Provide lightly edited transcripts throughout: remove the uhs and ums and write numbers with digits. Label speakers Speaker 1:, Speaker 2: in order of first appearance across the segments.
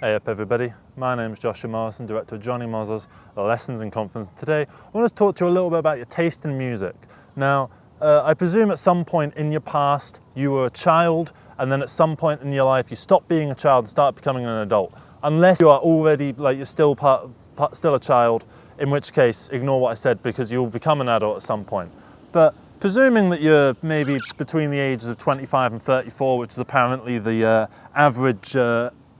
Speaker 1: Hey up everybody, my name is Joshua Morrison, director of Johnny Moz's Lessons in Confidence. Today I want to talk to you a little bit about your taste in music. Now, I presume at some point in your past you were a child, and then at some point in your life you stopped being a child and started becoming an adult. Unless you are already, you're still still a child, in which case ignore what I said because you'll become an adult at some point. But presuming that you're maybe between the ages of 25 and 34, which is apparently the average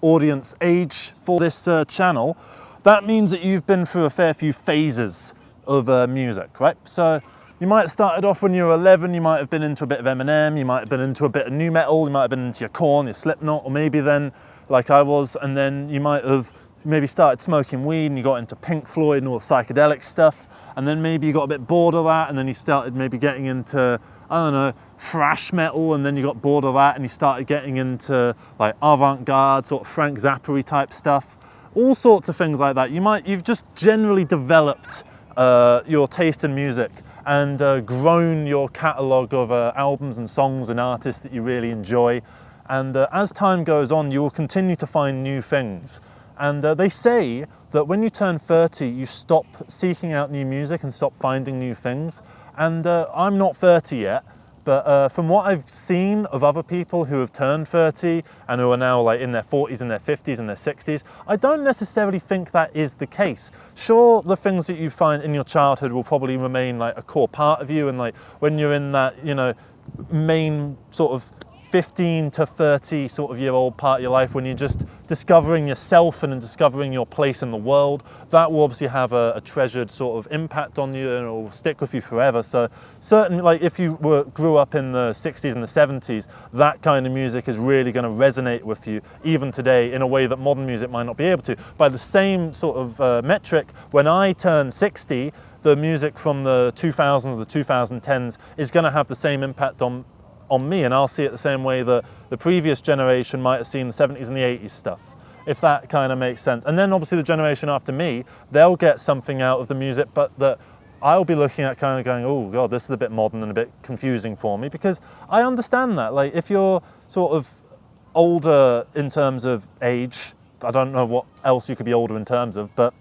Speaker 1: audience age for this channel, that means that you've been through a fair few phases of music, right? So you might have started off when you were 11, you might have been into a bit of Eminem, you might have been into a bit of nu metal, you might have been into your Korn, your Slipknot, or maybe then, like I was, and then you might have maybe started smoking weed and you got into Pink Floyd and all the psychedelic stuff, and then maybe you got a bit bored of that, and then you started maybe getting into, I don't know, thrash metal, and then you got bored of that and you started getting into like avant-garde, sort of Frank Zappa type stuff, all sorts of things like that. You've just generally developed your taste in music and grown your catalogue of albums and songs and artists that you really enjoy. And as time goes on, you will continue to find new things. And they say that when you turn 30, you stop seeking out new music and stop finding new things. And I'm not 30 yet, but from what I've seen of other people who have turned 30 and who are now like in their 40s and their 50s and their 60s, I don't necessarily think that is the case. Sure, the things that you find in your childhood will probably remain like a core part of you, and like when you're in that, main sort of 15 to 30 sort of year old part of your life, when you're just discovering yourself and discovering your place in the world, that will obviously have a treasured sort of impact on you and it will stick with you forever. So certainly, like if you grew up in the 60s and the 70s, that kind of music is really going to resonate with you even today in a way that modern music might not be able to. By the same sort of metric, when I turn 60, the music from the 2000s or the 2010s is going to have the same impact on me, and I'll see it the same way that the previous generation might have seen the 70s and the 80s stuff, if that kind of makes sense. And then obviously the generation after me, they'll get something out of the music, but that I'll be looking at kind of going, oh God, this is a bit modern and a bit confusing for me, because I understand that. Like if you're sort of older in terms of age, I don't know what else you could be older in terms of, but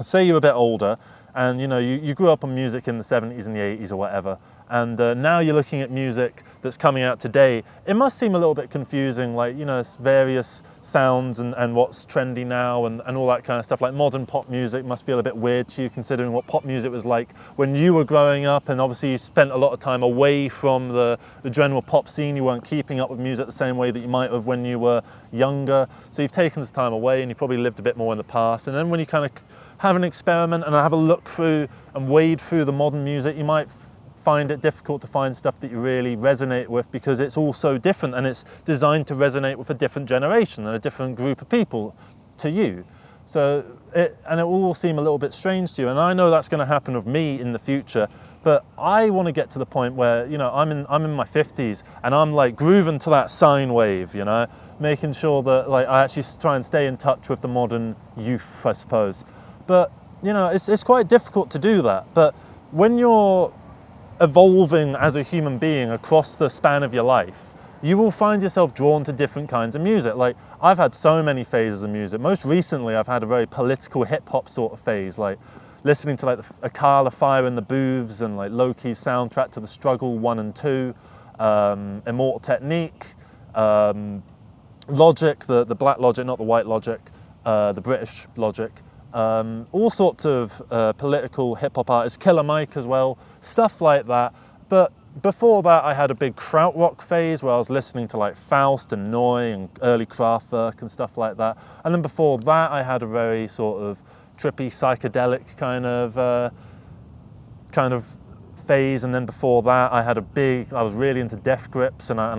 Speaker 1: say you're a bit older and you grew up on music in the 70s and the 80s or whatever, and now you're looking at music that's coming out today, it must seem a little bit confusing, like, various sounds and what's trendy now and all that kind of stuff. Like modern pop music must feel a bit weird to you, considering what pop music was like when you were growing up, and obviously you spent a lot of time away from the general pop scene. You weren't keeping up with music the same way that you might have when you were younger. So you've taken this time away and you probably lived a bit more in the past. And then when you kind of have an experiment and have a look through and wade through the modern music, you might find it difficult to find stuff that you really resonate with, because it's all so different and it's designed to resonate with a different generation and a different group of people to you. So it will all seem a little bit strange to you, and I know that's going to happen with me in the future. But I want to get to the point where I'm in my 50s and I'm like grooving to that sine wave, making sure that like I actually try and stay in touch with the modern youth, I suppose. But it's quite difficult to do that. But when you're evolving as a human being across the span of your life, you will find yourself drawn to different kinds of music. Like I've had so many phases of music. Most recently I've had a very political hip hop sort of phase, like listening to like the Akala Fire in the Booths and like Loki's soundtrack to The Struggle 1 and 2, Immortal Technique, Logic, the black Logic, not the white Logic, the British Logic. All sorts of political hip-hop artists, Killer Mike as well, stuff like that. But before that I had a big krautrock phase where I was listening to like Faust and Neu and early Kraftwerk and stuff like that. And then before that I had a very sort of trippy psychedelic kind of phase, and then before that I was really into Death Grips, and that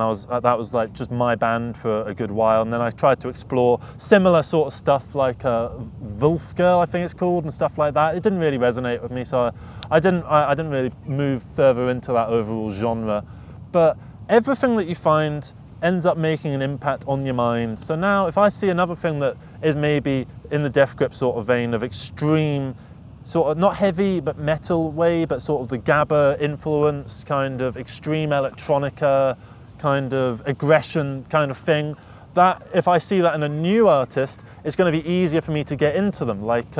Speaker 1: was like just my band for a good while. And then I tried to explore similar sort of stuff like Wolfgirl, I think it's called, and stuff like that. It didn't really resonate with me, so I didn't really move further into that overall genre. But everything that you find ends up making an impact on your mind. So now if I see another thing that is maybe in the Death Grip sort of vein of extreme, sort of not heavy but metal way, but sort of the Gabba influence, kind of extreme electronica, kind of aggression kind of thing, that if I see that in a new artist, it's going to be easier for me to get into them. Like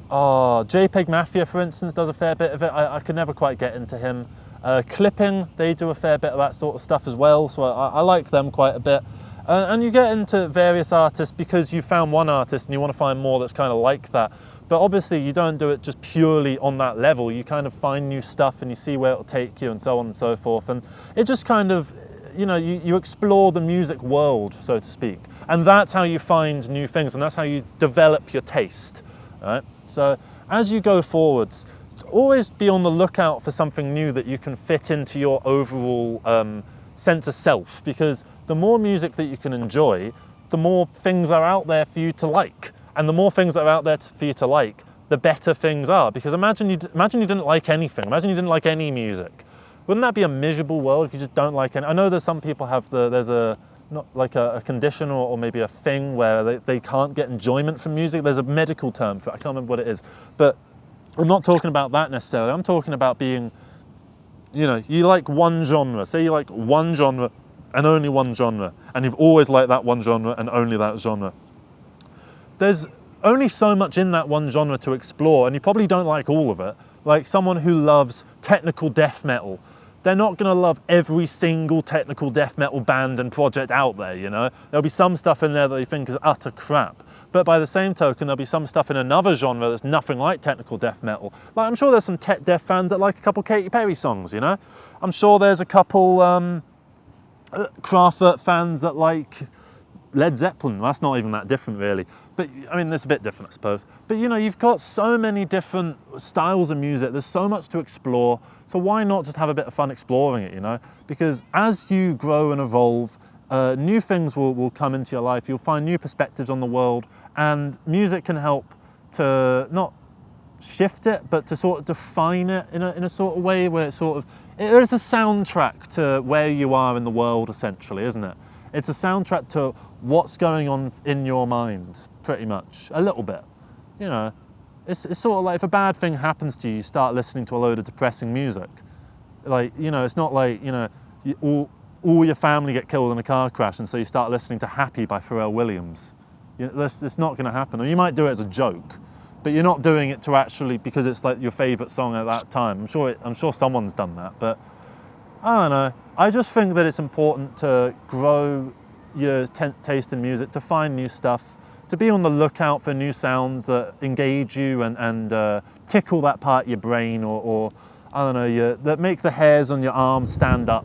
Speaker 1: JPEG Mafia, for instance, does a fair bit of it. I could never quite get into him. Clipping, they do a fair bit of that sort of stuff as well, so I like them quite a bit. And you get into various artists because you found one artist and you want to find more that's kind of like that. But obviously you don't do it just purely on that level. You kind of find new stuff and you see where it'll take you and so on and so forth. And it just kind of, you know, you explore the music world, so to speak. And that's how you find new things, and that's how you develop your taste, right? So as you go forwards, always be on the lookout for something new that you can fit into your overall sense of self, because the more music that you can enjoy, the more things are out there for you to like. And the more things that are out there for you to like, the better things are. Because imagine you didn't like anything. Imagine you didn't like any music. Wouldn't that be a miserable world if you just don't like any? I know that some people have there's a condition or maybe a thing where they can't get enjoyment from music. There's a medical term for it. I can't remember what it is. But I'm not talking about that necessarily. I'm talking about being, you know, you like one genre. Say you like one genre and only one genre, and you've always liked that one genre and only that genre. There's only so much in that one genre to explore, and you probably don't like all of it. Like someone who loves technical death metal, they're not going to love every single technical death metal band and project out there, you know? There'll be some stuff in there that they think is utter crap. But by the same token, there'll be some stuff in another genre that's nothing like technical death metal. Like, I'm sure there's some tech death fans that like a couple Katy Perry songs, you know? I'm sure there's a couple Kraftwerk fans that like Led Zeppelin. That's not even that different, really. But, I mean, it's a bit different, I suppose. But, you know, you've got so many different styles of music. There's so much to explore. So why not just have a bit of fun exploring it, you know? Because as you grow and evolve, new things will come into your life. You'll find new perspectives on the world. And music can help to not shift it, but to sort of define it in a sort of way where it's sort of, it is a soundtrack to where you are in the world, essentially, isn't it? It's a soundtrack to what's going on in your mind, pretty much, a little bit. You know, it's sort of like if a bad thing happens to you, you start listening to a load of depressing music. Like, you know, it's not like, you know, all your family get killed in a car crash and so you start listening to Happy by Pharrell Williams. It's not going to happen. Or you might do it as a joke, but you're not doing it to actually because it's like your favourite song at that time. I'm sure someone's done that, but I don't know. I just think that it's important to grow your taste in music, to find new stuff, to be on the lookout for new sounds that engage you and tickle that part of your brain or I don't know, that make the hairs on your arms stand up.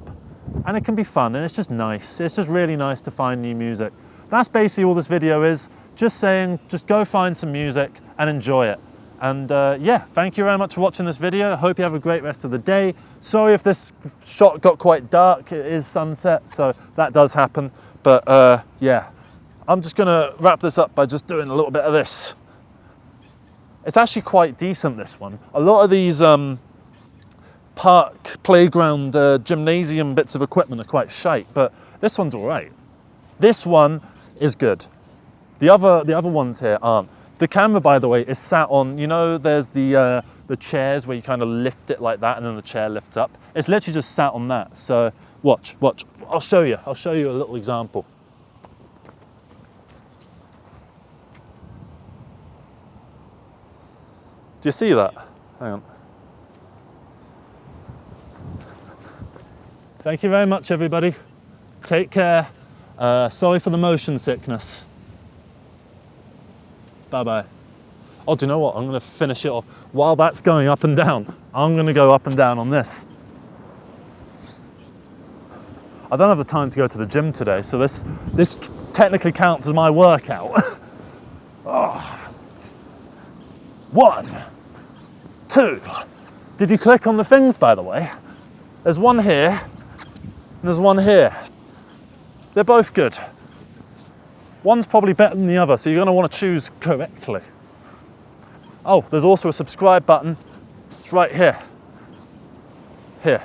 Speaker 1: And it can be fun and it's just nice. It's just really nice to find new music. That's basically all this video is. Just saying, just go find some music and enjoy it. And yeah, thank you very much for watching this video. I hope you have a great rest of the day. Sorry if this shot got quite dark. It is sunset, so that does happen. But yeah, I'm just gonna wrap this up by just doing a little bit of this. It's actually quite decent, this one. A lot of these park, playground, gymnasium bits of equipment are quite shite, but this one's all right. This one is good. The other ones here aren't. The camera, by the way, is sat on, you know, there's the chairs where you kind of lift it like that and then the chair lifts up. It's literally just sat on that. So watch. I'll show you a little example. Do you see that? Hang on. Thank you very much, everybody. Take care. Sorry for the motion sickness. Bye-bye. Oh, do you know what? I'm going to finish it off. While that's going up and down, I'm going to go up and down on this. I don't have the time to go to the gym today, so this technically counts as my workout. Oh. 1, 2. Did you click on the things, by the way? There's one here, and there's one here. They're both good. One's probably better than the other, so you're going to want to choose correctly. Oh, there's also a subscribe button. It's right here. Here.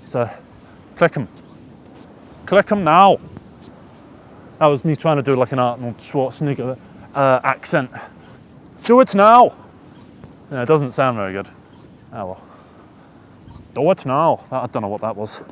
Speaker 1: So, click them. Click them now. That was me trying to do like an Arnold Schwarzenegger accent. Do it now. Yeah, it doesn't sound very good. Oh well. Do it now. I don't know what that was.